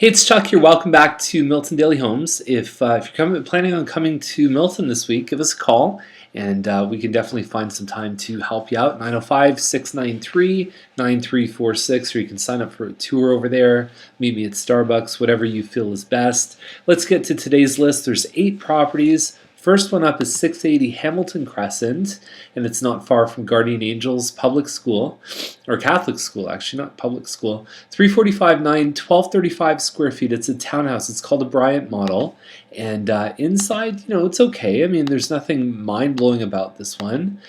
Hey, it's Chuck here. Welcome back to Milton Daily Homes. If you're planning on coming to Milton this week, give us a call and we can definitely find some time to help you out. 905-693-9346, or you can sign up for a tour over there. Meet me at Starbucks, whatever you feel is best. Let's get to today's list. There's 8 properties. First one up is 680 Hamilton Crescent, and it's not far from Guardian Angels Public School, or Catholic School actually, not public school. 345.9, 1235 square feet. It's a townhouse. It's called a Bryant model, and inside, it's okay. I mean, there's nothing mind-blowing about this one.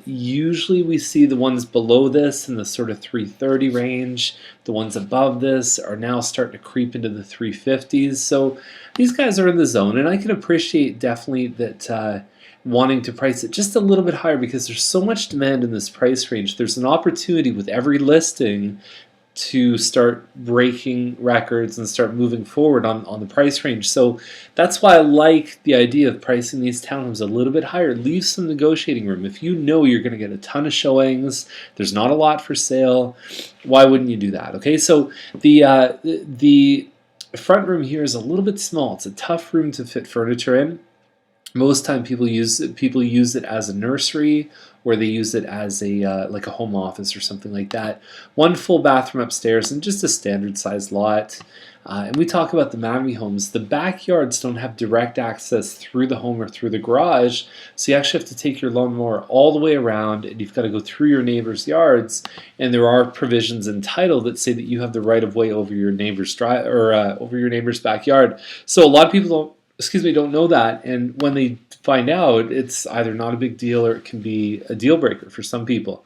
Usually we see the ones below this in the sort of 330 range. The ones above this are now starting to creep into the 350s. So these guys are in the zone, and I can appreciate definitely that wanting to price it just a little bit higher because there's so much demand in this price range. There's an opportunity with every listing to start breaking records and start moving forward on the price range. So that's why I like the idea of pricing these townhomes a little bit higher. Leave some negotiating room. If you know you're going to get a ton of showings, there's not a lot for sale, why wouldn't you do that? Okay, so the front room here is a little bit small. It's a tough room to fit furniture in. Most time people use it as a nursery, or they use it as a like a home office or something like that. One full bathroom upstairs and just a standard sized lot. And we talk about the Maui homes. The backyards don't have direct access through the home or through the garage, so you actually have to take your lawnmower all the way around, and you've got to go through your neighbors' yards. And there are provisions in title that say that you have the right of way over your neighbor's over your neighbor's backyard. So a lot of people don't know that, and when they find out, it's either not a big deal or it can be a deal breaker for some people.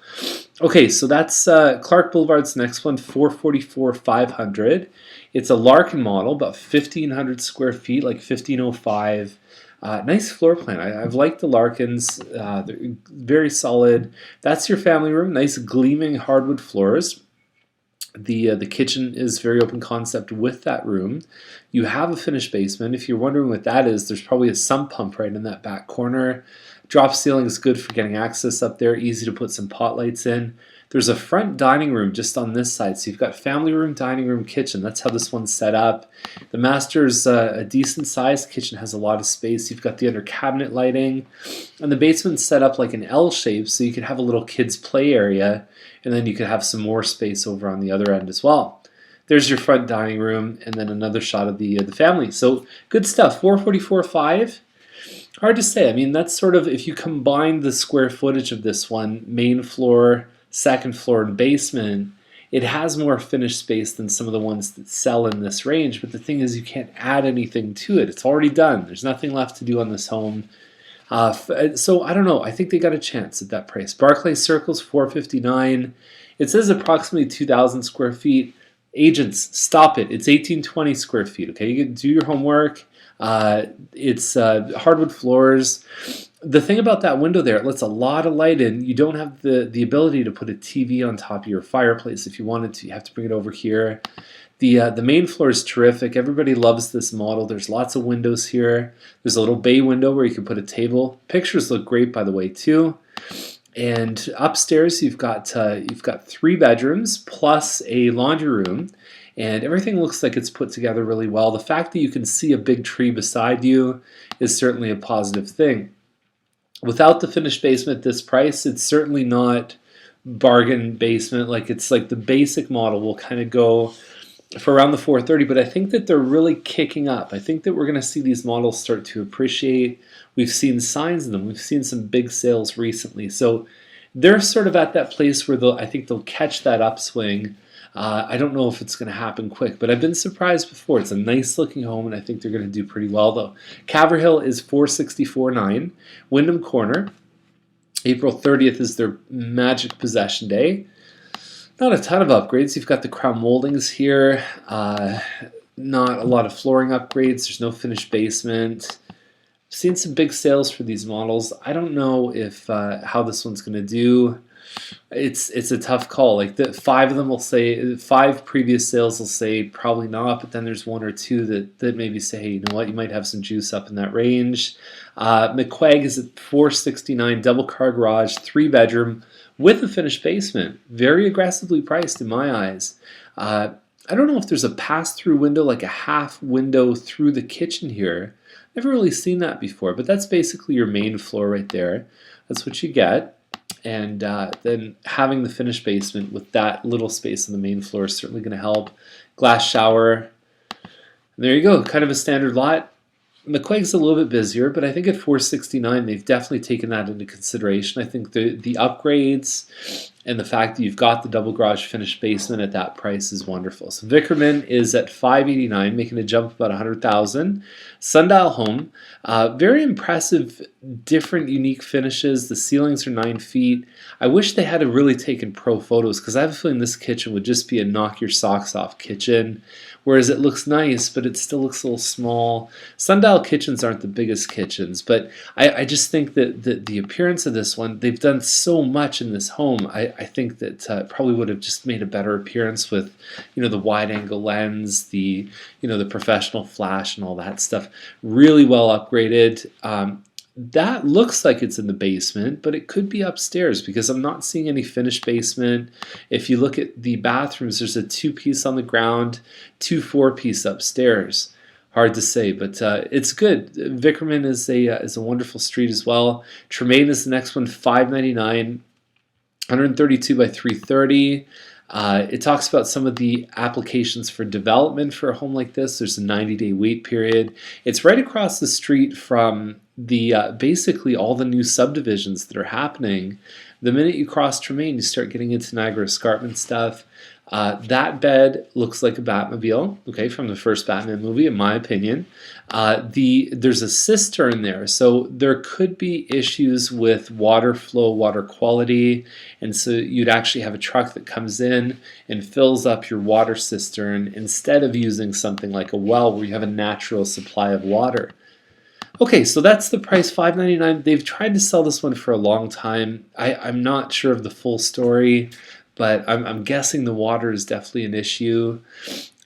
Okay, so that's Clark Boulevard's next one, 444-500. It's a Larkin model, about 1,500 square feet, like 1,505. Nice floor plan. I've liked the Larkins. They're very solid. That's your family room. Nice gleaming hardwood floors. The kitchen is very open concept with that room. You have a finished basement. If you're wondering what that is, there's probably a sump pump right in that back corner. Drop ceiling is good for getting access up there. Easy to put some pot lights in. There's a front dining room just on this side. So you've got family room, dining room, kitchen. That's how this one's set up. The master's a decent size. Kitchen has a lot of space. You've got the under cabinet lighting. And the basement's set up like an L shape, so you could have a little kids play area, and then you could have some more space over on the other end as well. There's your front dining room, and then another shot of the family. So good stuff. 444.5. Hard to say. I mean, that's sort of, if you combine the square footage of this one, main floor, second floor, and basement, it has more finished space than some of the ones that sell in this range. But the thing is, you can't add anything to it. It's already done. There's nothing left to do on this home. So I don't know. I think they got a chance at that price. Barclay Circle's 459. It says approximately 2,000 square feet. Agents, stop it. It's 1,820 square feet. Okay, you can do your homework. It's hardwood floors. The thing about that window there, it lets a lot of light in. You don't have the ability to put a TV on top of your fireplace if you wanted to. You have to bring it over here. The main floor is terrific. Everybody loves this model. There's lots of windows here. There's a little bay window where you can put a table. Pictures look great, by the way, too. And upstairs, you've got 3 bedrooms plus a laundry room, and everything looks like it's put together really well. The fact that you can see a big tree beside you is certainly a positive thing. Without the finished basement at this price, it's certainly not bargain basement. It's like the basic model will kind of go for around the 430, but I think that they're really kicking up. I think that we're going to see these models start to appreciate. We've seen signs of them. We've seen some big sales recently. So they're sort of at that place where I think they'll catch that upswing. I don't know if it's going to happen quick, but I've been surprised before. It's a nice looking home, and I think they're going to do pretty well, though. Caverhill is 464.9. Wyndham Corner, April 30th is their magic possession day. Not a ton of upgrades. You've got the crown moldings here. Not a lot of flooring upgrades. There's no finished basement. I've seen some big sales for these models. I don't know if how this one's going to do. It's a tough call. Like 5 of them will say, 5 previous sales will say probably not, but then there's 1 or 2 that maybe say, hey, you know what, you might have some juice up in that range. McQuaig is at 469, double car garage, 3 bedroom with a finished basement. Very aggressively priced in my eyes. I don't know if there's a pass-through window, like a half window through the kitchen here. Never really seen that before, but that's basically your main floor right there. That's what you get. And then having the finished basement with that little space on the main floor is certainly going to help. Glass shower. There you go, kind of a standard lot. McQuaig's a little bit busier, but I think at $469 they've definitely taken that into consideration. I think the upgrades and the fact that you've got the double garage finished basement at that price is wonderful. So Vickerman is at $589, making a jump about $100,000. Sundial home, very impressive, different, unique finishes. The ceilings are 9 feet. I wish they had really taken pro photos because I have a feeling this kitchen would just be a knock your socks off kitchen. Whereas it looks nice, but it still looks a little small. Sundial kitchens aren't the biggest kitchens, but I just think that the appearance of this one, they've done so much in this home. I think that probably would have just made a better appearance with, the wide angle lens, the professional flash and all that stuff. Really well upgraded. That looks like it's in the basement, but it could be upstairs because I'm not seeing any finished basement. If you look at the bathrooms, there's a 2-piece on the ground, 2 4-piece upstairs. Hard to say, but it's good. Vickerman is a wonderful street as well. Tremayne is the next one, $599, 132 by 330. It talks about some of the applications for development for a home like this. There's a 90-day wait period. It's right across the street from the basically all the new subdivisions that are happening. The minute you cross Tremayne, you start getting into Niagara Escarpment stuff. That bed looks like a Batmobile, okay, from the first Batman movie, in my opinion. There's a cistern there, so there could be issues with water flow, water quality, and so you'd actually have a truck that comes in and fills up your water cistern instead of using something like a well where you have a natural supply of water. Okay, so that's the price, $599. They've tried to sell this one for a long time. I'm not sure of the full story, but I'm guessing the water is definitely an issue.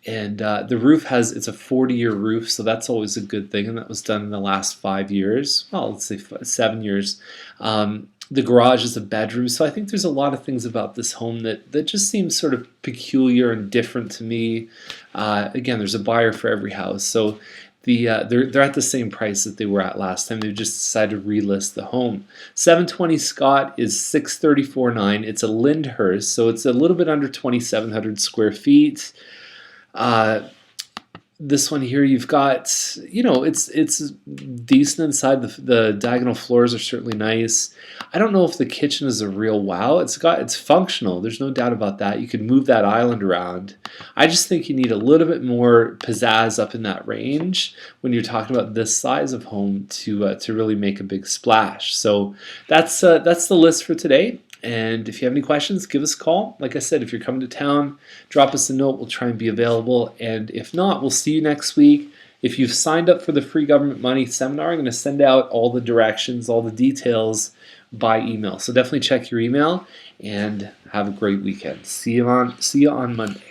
And the roof it's a 40-year roof, so that's always a good thing, and that was done in the last 5 years. Well, let's say 7 years. The garage is a bedroom, so I think there's a lot of things about this home that just seems sort of peculiar and different to me. Again, there's a buyer for every house, so they're at the same price that they were at last time. They've just decided to relist the home. 720 Scott is $634.9. It's a Lyndhurst, so it's a little bit under 2,700 square feet. This one here, you've got, it's decent inside. The diagonal floors are certainly nice. I don't know if the kitchen is a real wow. It's functional. There's no doubt about that. You can move that island around. I just think you need a little bit more pizzazz up in that range when you're talking about this size of home to really make a big splash. So that's the list for today. And if you have any questions, give us a call. Like I said, if you're coming to town, drop us a note. We'll try and be available. And if not, we'll see you next week. If you've signed up for the free government money seminar, I'm going to send out all the directions, all the details by email. So definitely check your email and have a great weekend. See you on Monday.